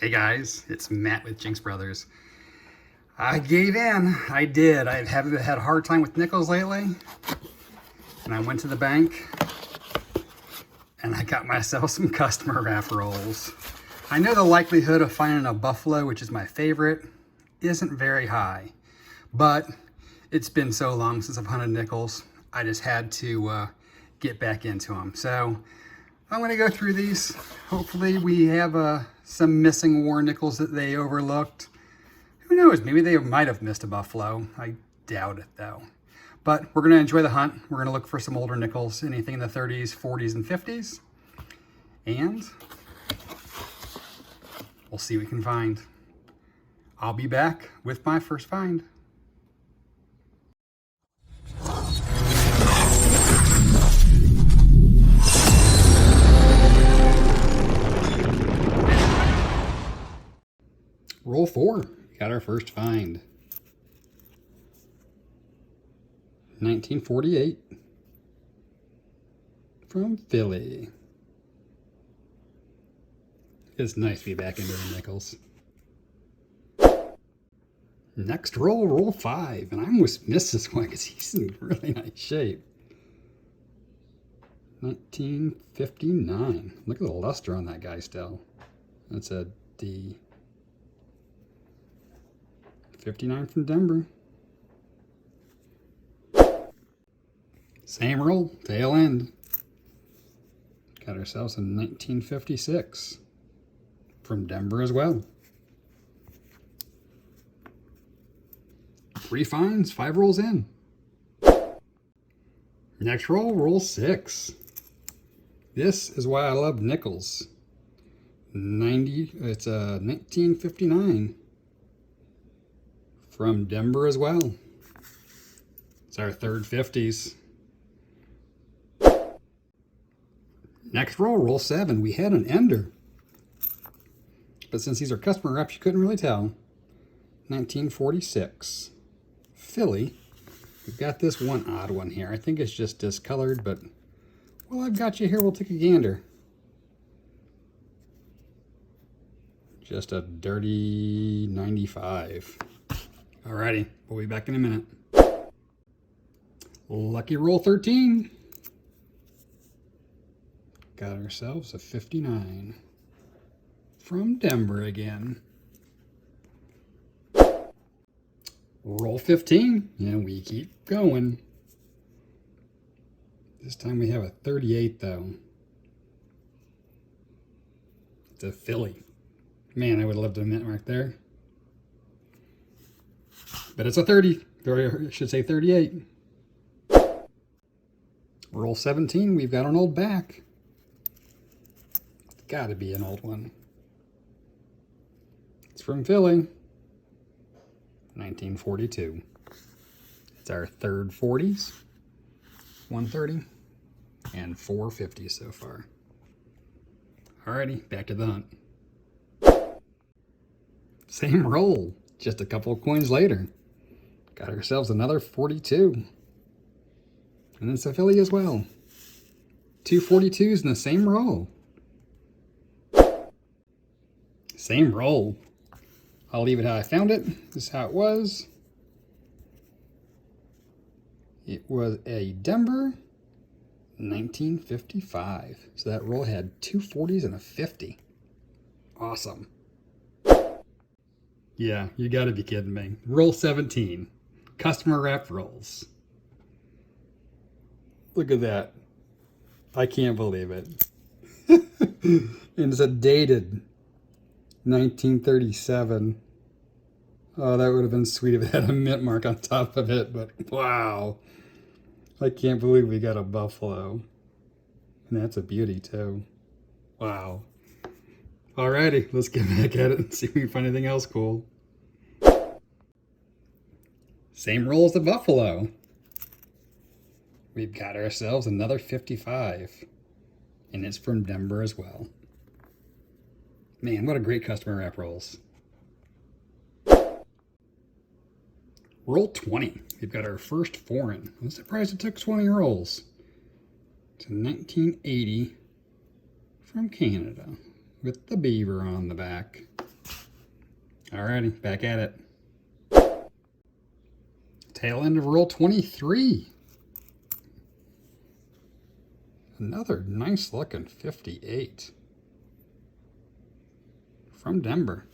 Hey guys, it's Matt with jinX Brothers. I gave in. I did. I have had a hard time with nickels lately. And I went to the bank and I got myself some customer wrap rolls. I know the likelihood of finding a buffalo, which is my favorite, isn't very high. But it's been so long since I've hunted nickels, I just had to get back into them. So I'm going to go through these. Hopefully we have some missing war nickels that they overlooked. Who knows, maybe they might have missed a buffalo. I doubt it though. But we're going to enjoy the hunt. We're going to look for some older nickels, anything in the 30s, 40s, and 50s. And we'll see what we can find. I'll be back with my first find. Roll 4, got our first find. 1948 from Philly. It's nice to be back into the nickels. Next roll, roll 5, and I almost missed this one because he's in really nice shape. 1959. Look at the luster on that guy still. That's a D. 59 from Denver. Same roll, tail end. Got ourselves a 1956 from Denver as well. 3 finds, 5 rolls in. Next roll, roll 6. This is why I love nickels. It's a 1959 from Denver as well. It's our third 50s. Next roll, roll 7. We had an ender. But since these are customer reps, you couldn't really tell. 1946. Philly. We've got this one odd one here. I think it's just discolored, but well, I've got you here. We'll take a gander. Just a dirty 95. Alrighty, we'll be back in a minute. Lucky roll 13. Got ourselves a 59 from Denver again. Roll 15, and we keep going. This time we have a 38 though. It's a Philly. Man, I would have loved a mint mark there. But it's a 30, or I should say 38. Roll 17, we've got an old back. It's gotta be an old one. It's from Philly, 1942. It's our third 40s, 130, and 450 so far. Alrighty, back to the hunt. Same roll, just a couple of coins later. Got ourselves another 42. And it's a Philly as well. 2 42s in the same roll. Same roll. I'll leave it how I found it. This is how it was. It was a Denver 1955. So that roll had 2 40s and a 50. Awesome. Yeah, you gotta be kidding me. Roll 17. Customer wrap rolls. Look at that. I can't believe it. And it's a dated 1937. Oh, that would have been sweet if it had a mint mark on top of it, but wow. I can't believe we got a buffalo. And that's a beauty too. Wow. Alrighty, let's get back at it and see if we can find anything else cool. Same roll as the buffalo. We've got ourselves another 55. And it's from Denver as well. Man, what a great customer wrap rolls. Roll 20. We've got our first foreign. I'm surprised it took 20 rolls. It's a 1980 from Canada with the beaver on the back. Alrighty, back at it. Tail end of roll 23. Another nice looking 58 from Denver.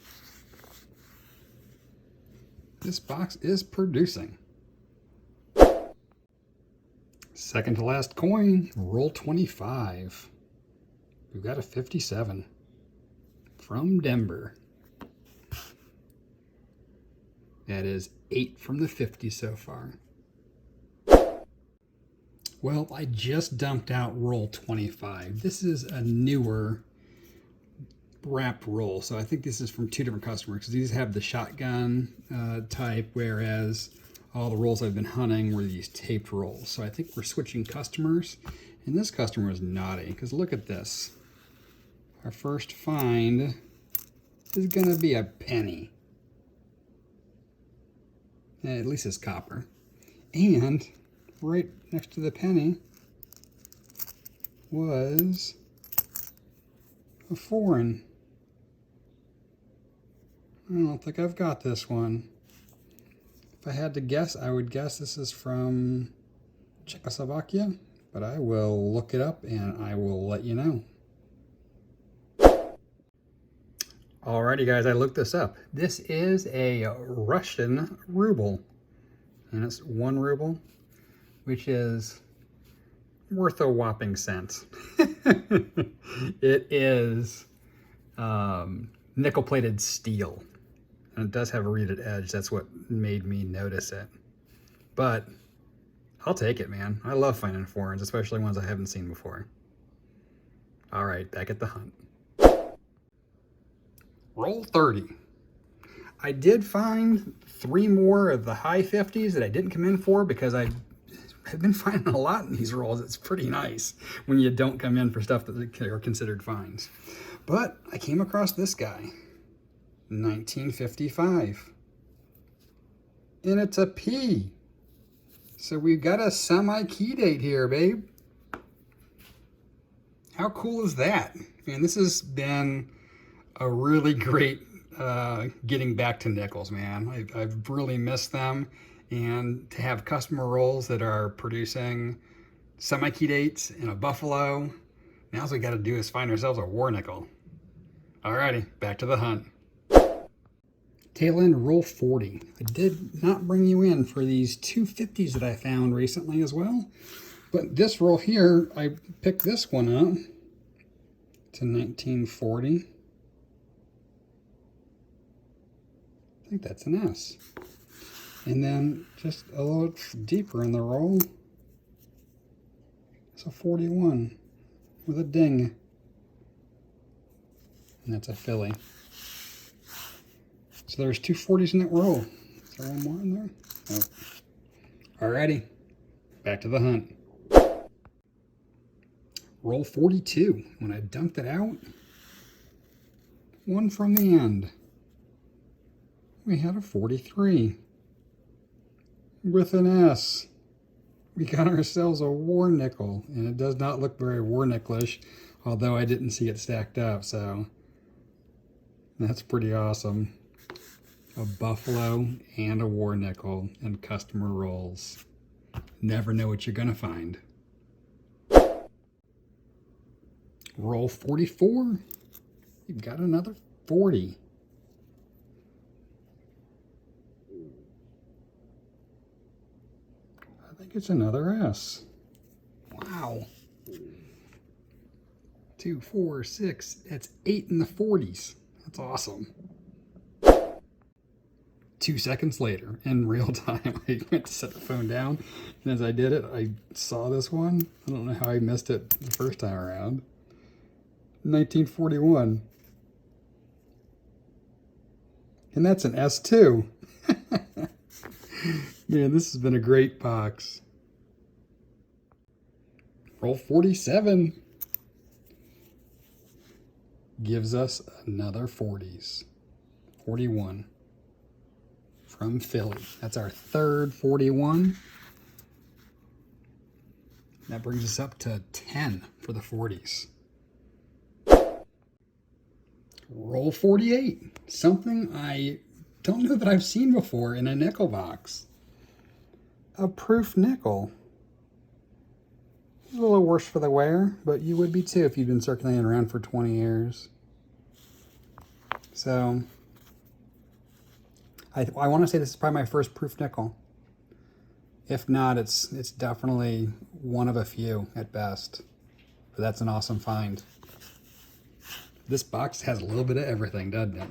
This box is producing. Second to last coin, roll 25. We've got a 57 from Denver. That is 8 from the 50 so far. Well, I just dumped out roll 25. This is a newer wrapped roll, so I think this is from two different customers. These have the shotgun type, whereas all the rolls I've been hunting were these taped rolls. So I think we're switching customers, and this customer is naughty, because look at this. Our first find is gonna be a penny. At least it's copper. And right next to the penny was a foreign. I don't think I've got this one. If I had to guess, I would guess this is from Czechoslovakia, but I will look it up and I will let you know. Alrighty guys, I looked this up. This is a Russian ruble, and it's 1 ruble, which is worth a whopping cent. It is nickel-plated steel, and it does have a reeded edge. That's what made me notice it. But I'll take it, man. I love finding foreigns, especially ones I haven't seen before. All right, back at the hunt. Roll 30. I did find 3 more of the high 50s that I didn't come in for because I've been finding a lot in these rolls. It's pretty nice when you don't come in for stuff that are considered finds. But I came across this guy, 1955. And it's a P. So we've got a semi-key date here, babe. How cool is that? Man, this has been a really great getting back to nickels, man. I've really missed them, and to have customer rolls that are producing semi-key dates and a buffalo, now all we got to do is find ourselves a war nickel. Alrighty, back to the hunt. Tail end roll 40. I did not bring you in for these 250s that I found recently as well, but this roll here, I picked this one up. It's a 1940. I think that's an S. And then just a little deeper in the roll, it's a 41 with a ding. And that's a filly. So there's 2 40s in that roll. Is there one more in there? Nope. Alrighty, back to the hunt. Roll 42. When I dumped it out, one from the end. We had a 43 with an S. We got ourselves a war nickel, and it does not look very war nicklish, although I didn't see it stacked up, so that's pretty awesome. A buffalo and a war nickel and customer rolls. Never know what you're gonna find. Roll 44. You've got another 40. I think it's another S. Wow. 2, 4, 6. That's 8 in the 40s. That's awesome. 2 seconds later, in real time, I went to set the phone down, and as I did it, I saw this one. I don't know how I missed it the first time around. 1941. And that's an S too. Man, this has been a great box. Roll 47 gives us another 40s. 41 from Philly. That's our third 41. That brings us up to 10 for the 40s. Roll 48. Something I don't know that I've seen before in a nickel box. A proof nickel. A little worse for the wear, but you would be too if you've been circulating around for 20 years. So, I want to say this is probably my first proof nickel. If not, it's definitely one of a few at best. But that's an awesome find. This box has a little bit of everything, doesn't it?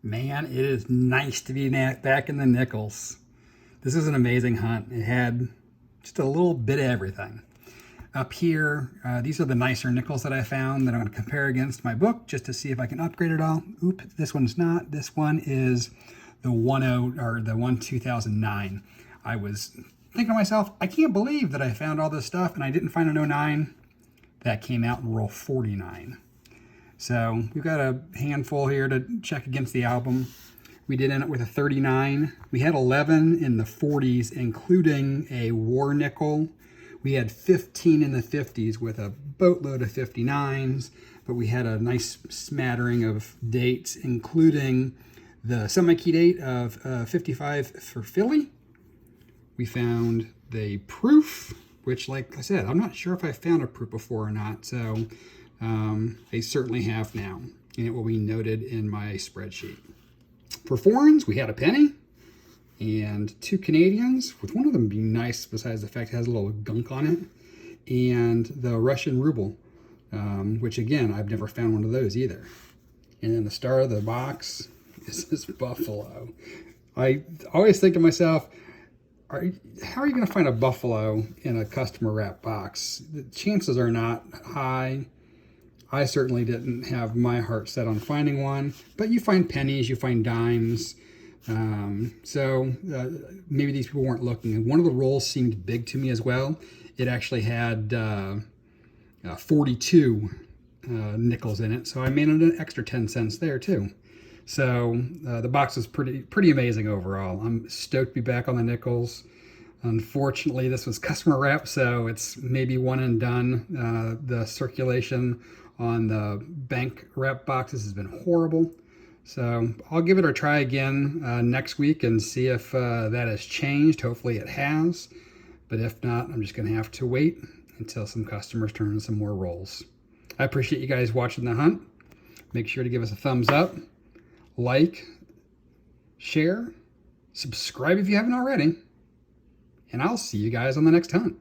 Man, it is nice to be back in the nickels. This is an amazing hunt. It had just a little bit of everything. Up here, these are the nicer nickels that I found that I'm going to compare against my book just to see if I can upgrade it all. Oop, this one's not. This one is the 2009. I was thinking to myself, I can't believe that I found all this stuff and I didn't find an 09 that came out in roll 49. So we've got a handful here to check against the album. We did end up with a 39. We had 11 in the 40s, including a war nickel. We had 15 in the 50s with a boatload of 59s, but we had a nice smattering of dates, including the Nic-A-Date of 55 for Philly. We found the proof, which, like I said, I'm not sure if I found a proof before or not, so I certainly have now, and it will be noted in my spreadsheet. For foreigns, we had a penny and 2 Canadians, with one of them being nice besides the fact it has a little gunk on it, and the Russian ruble, which again, I've never found one of those either. And then the star of the box is this buffalo. I always think to myself, how are you going to find a buffalo in a customer wrap box? The chances are not high. I certainly didn't have my heart set on finding one, but you find pennies, you find dimes. So maybe these people weren't looking. And one of the rolls seemed big to me as well. It actually had 42 nickels in it, so I made an extra 10 cents there too. So the box was pretty amazing overall. I'm stoked to be back on the nickels. Unfortunately, this was customer wrap, so it's maybe one and done. The circulation on the bank wrap boxes has been horrible. So I'll give it a try again next week and see if that has changed. Hopefully it has. But if not, I'm just going to have to wait until some customers turn in some more rolls. I appreciate you guys watching the hunt. Make sure to give us a thumbs up, like, share, subscribe if you haven't already. And I'll see you guys on the next hunt.